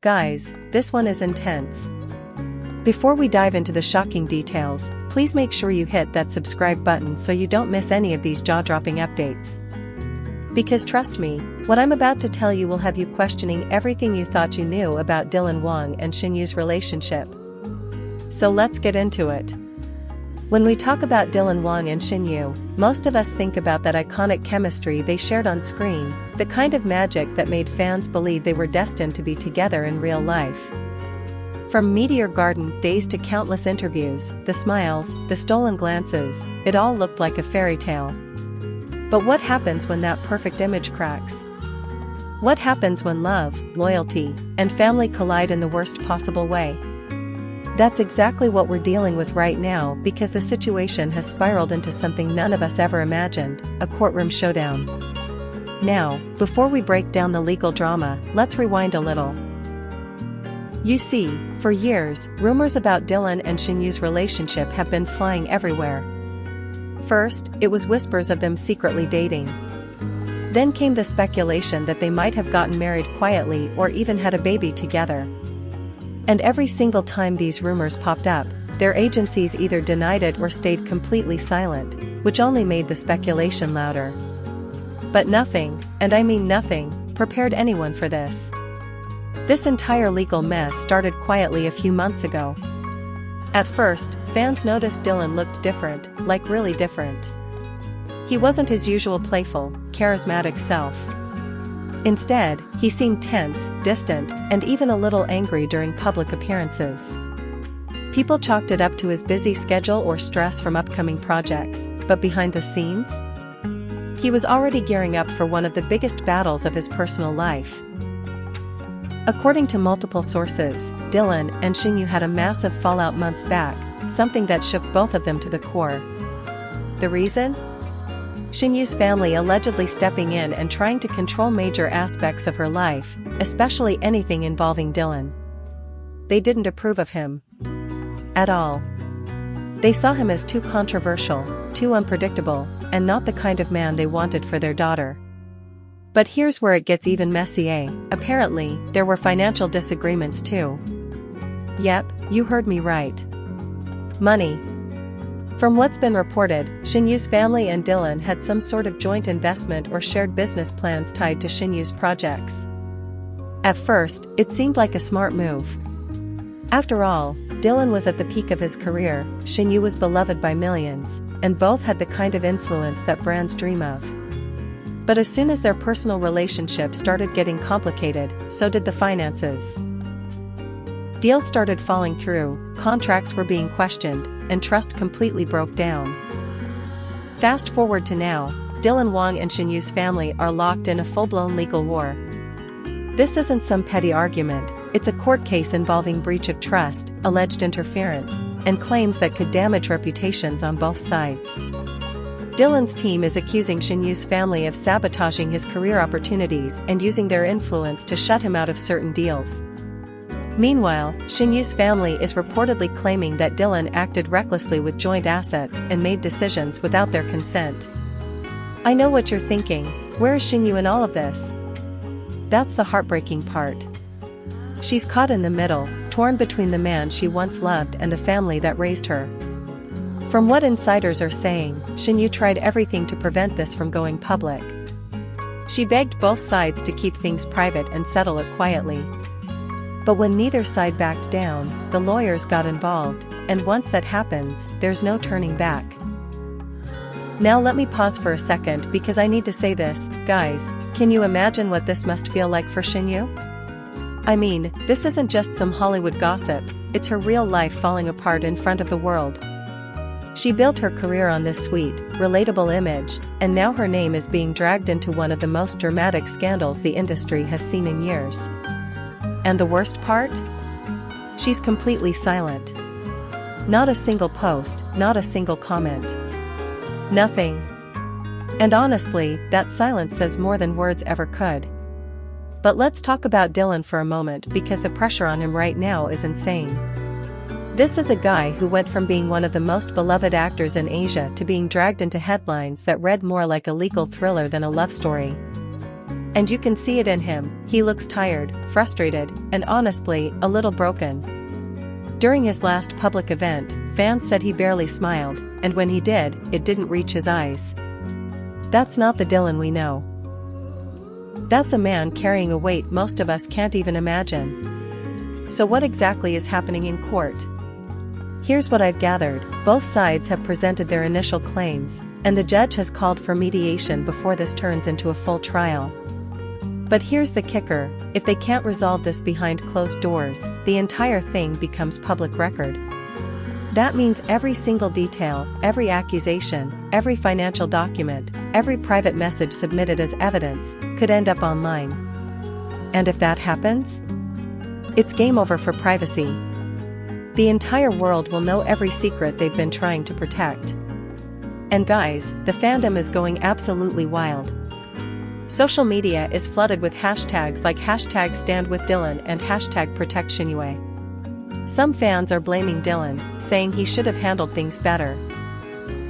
guys, this one is intense. Before we dive into the shocking details, please make sure you hit that subscribe button so you don't miss any of these jaw-dropping updates. Because trust me, what I'm about to tell you will have you questioning everything you thought you knew about Dylan Wang and Shen Yue's relationship. So let's get into it. When we talk about Dylan Wang and Shen Yue, most of us think about that iconic chemistry they shared on screen, the kind of magic that made fans believe they were destined to be together in real life. From Meteor Garden days to countless interviews, the smiles, the stolen glances, it all looked like a fairy tale. But what happens when that perfect image cracks? What happens when love, loyalty, and family collide in the worst possible way? That's exactly what we're dealing with right now because the situation has spiraled into something none of us ever imagined, a courtroom showdown. Now, before we break down the legal drama, let's rewind a little. You see, for years, rumors about Dylan and Shen Yue's relationship have been flying everywhere. First, it was whispers of them secretly dating. Then came the speculation that they might have gotten married quietly or even had a baby together. And every single time these rumors popped up, their agencies either denied it or stayed completely silent, which only made the speculation louder. But nothing, and I mean nothing, prepared anyone for this. This entire legal mess started quietly a few months ago. At first, fans noticed Dylan looked different, like really different. He wasn't his usual playful, charismatic self. Instead, he seemed tense, distant, and even a little angry during public appearances. People chalked it up to his busy schedule or stress from upcoming projects, but behind the scenes? He was already gearing up for one of the biggest battles of his personal life. According to multiple sources, Dylan and Shen Yue had a massive fallout months back, something that shook both of them to the core. The reason? Shen Yue's family allegedly stepping in and trying to control major aspects of her life, especially anything involving Dylan. They didn't approve of him. At all. They saw him as too controversial, too unpredictable, and not the kind of man they wanted for their daughter. But here's where it gets even messier. Apparently, there were financial disagreements too. Yep, you heard me right. Money. From what's been reported, Shen Yue's family and Dylan had some sort of joint investment or shared business plans tied to Shen Yue's projects. At first, it seemed like a smart move. After all, Dylan was at the peak of his career, Shen Yue was beloved by millions, and both had the kind of influence that brands dream of. But as soon as their personal relationship started getting complicated, so did the finances. Deals started falling through, contracts were being questioned, and trust completely broke down. Fast forward to now, Dylan Wang and Shen Yue's family are locked in a full-blown legal war. This isn't some petty argument, it's a court case involving breach of trust, alleged interference, and claims that could damage reputations on both sides. Dylan's team is accusing Shen Yue's family of sabotaging his career opportunities and using their influence to shut him out of certain deals. Meanwhile, Shen Yue's family is reportedly claiming that Dylan acted recklessly with joint assets and made decisions without their consent. I know what you're thinking, where is Shen Yue in all of this? That's the heartbreaking part. She's caught in the middle, torn between the man she once loved and the family that raised her. From what insiders are saying, Shen Yue tried everything to prevent this from going public. She begged both sides to keep things private and settle it quietly. But when neither side backed down, the lawyers got involved, and once that happens, there's no turning back. Now let me pause for a second because I need to say this, guys, can you imagine what this must feel like for Shen Yue? I mean, this isn't just some Hollywood gossip, it's her real life falling apart in front of the world. She built her career on this sweet, relatable image, and now her name is being dragged into one of the most dramatic scandals the industry has seen in years. And the worst part? She's completely silent. Not a single post, not a single comment. Nothing. And honestly, that silence says more than words ever could. But let's talk about Dylan for a moment because the pressure on him right now is insane. This is a guy who went from being one of the most beloved actors in Asia to being dragged into headlines that read more like a legal thriller than a love story. And you can see it in him, he looks tired, frustrated, and honestly, a little broken. During his last public event, fans said he barely smiled, and when he did, it didn't reach his eyes. That's not the Dylan we know. That's a man carrying a weight most of us can't even imagine. So what exactly is happening in court? Here's what I've gathered. Both sides have presented their initial claims, and the judge has called for mediation before this turns into a full trial. But here's the kicker, if they can't resolve this behind closed doors, the entire thing becomes public record. That means every single detail, every accusation, every financial document, every private message submitted as evidence, could end up online. And if that happens, it's game over for privacy. The entire world will know every secret they've been trying to protect. And guys, the fandom is going absolutely wild. Social media is flooded with hashtags like #StandWithDylan and #Protect Shen Yue. Some fans are blaming Dylan, saying he should have handled things better.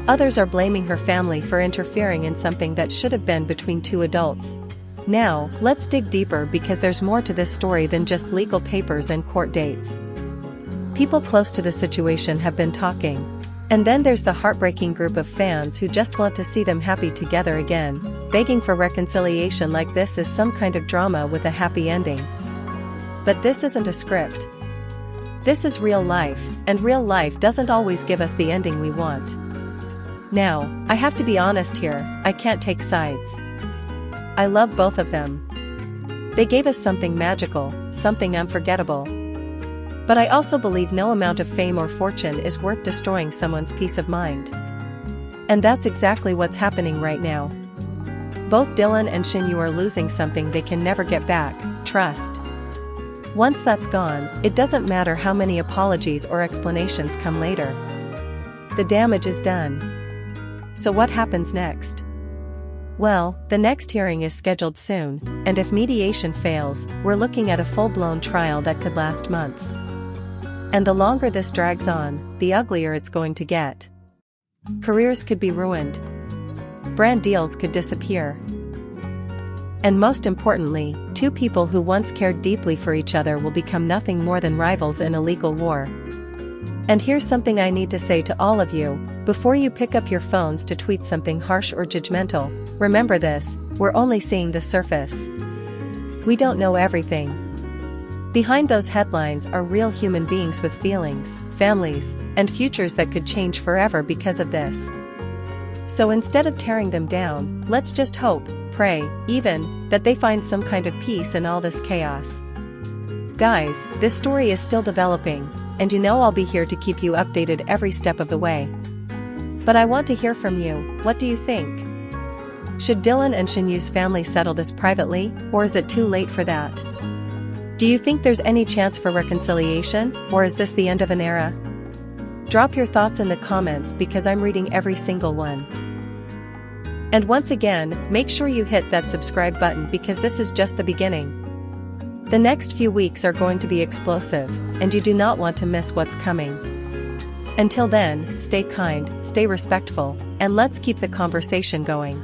Others are blaming her family for interfering in something that should have been between two adults. Now, let's dig deeper because there's more to this story than just legal papers and court dates. People close to the situation have been talking. And then there's the heartbreaking group of fans who just want to see them happy together again, begging for reconciliation like this is some kind of drama with a happy ending. But this isn't a script. This is real life, and real life doesn't always give us the ending we want. Now, I have to be honest here, I can't take sides. I love both of them. They gave us something magical, something unforgettable. But I also believe no amount of fame or fortune is worth destroying someone's peace of mind. And that's exactly what's happening right now. Both Dylan and Shen Yue are losing something they can never get back, trust. Once that's gone, it doesn't matter how many apologies or explanations come later. The damage is done. So what happens next? Well, the next hearing is scheduled soon, and if mediation fails, we're looking at a full-blown trial that could last months. And the longer this drags on, the uglier it's going to get. Careers could be ruined. Brand deals could disappear. And most importantly, two people who once cared deeply for each other will become nothing more than rivals in a legal war. And here's something I need to say to all of you, before you pick up your phones to tweet something harsh or judgmental, remember this, we're only seeing the surface. We don't know everything. Behind those headlines are real human beings with feelings, families, and futures that could change forever because of this. So instead of tearing them down, let's just hope, pray, even, that they find some kind of peace in all this chaos. Guys, this story is still developing, and you know I'll be here to keep you updated every step of the way. But I want to hear from you, what do you think? Should Dylan and Shen Yue's family settle this privately, or is it too late for that? Do you think there's any chance for reconciliation, or is this the end of an era? Drop your thoughts in the comments because I'm reading every single one. And once again, make sure you hit that subscribe button because this is just the beginning. The next few weeks are going to be explosive, and you do not want to miss what's coming. Until then, stay kind, stay respectful, and let's keep the conversation going.